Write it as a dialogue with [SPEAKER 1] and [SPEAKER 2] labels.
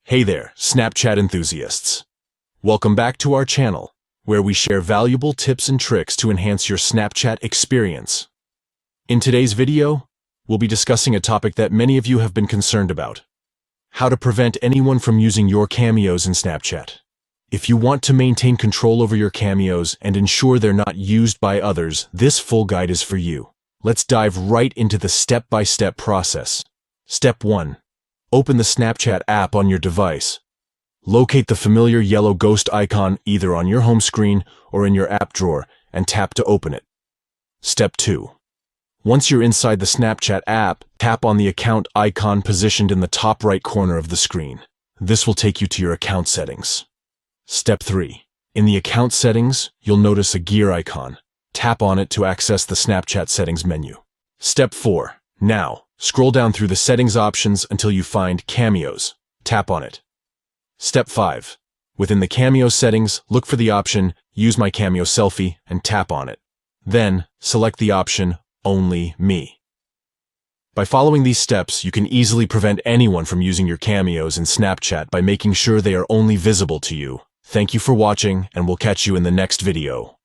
[SPEAKER 1] Hey there, Snapchat enthusiasts. Welcome back to our channel, where we share valuable tips and tricks to enhance your Snapchat experience. In today's video, we'll be discussing a topic that many of you have been concerned about: how to prevent anyone from using your cameos in Snapchat. If you want to maintain control over your cameos and ensure they're not used by others, this full guide is for you. Let's dive right into the step-by-step process. Step 1. Open the Snapchat app on your device. Locate the familiar yellow ghost icon either on your home screen or in your app drawer and tap to open it. Step 2. Once you're inside the Snapchat app, tap on the account icon positioned in the top right corner of the screen. This will take you to your account settings. Step 3. In the account settings, you'll notice a gear icon. Tap on it to access the Snapchat settings menu. Step 4. Now, scroll down through the settings options until you find Cameos. Tap on it. Step 5. Within the Cameo settings, look for the option Use My Cameo Selfie and tap on it. Then, select the option Only Me. By following these steps, you can easily prevent anyone from using your cameos in Snapchat by making sure they are only visible to you. Thank you for watching, and we'll catch you in the next video.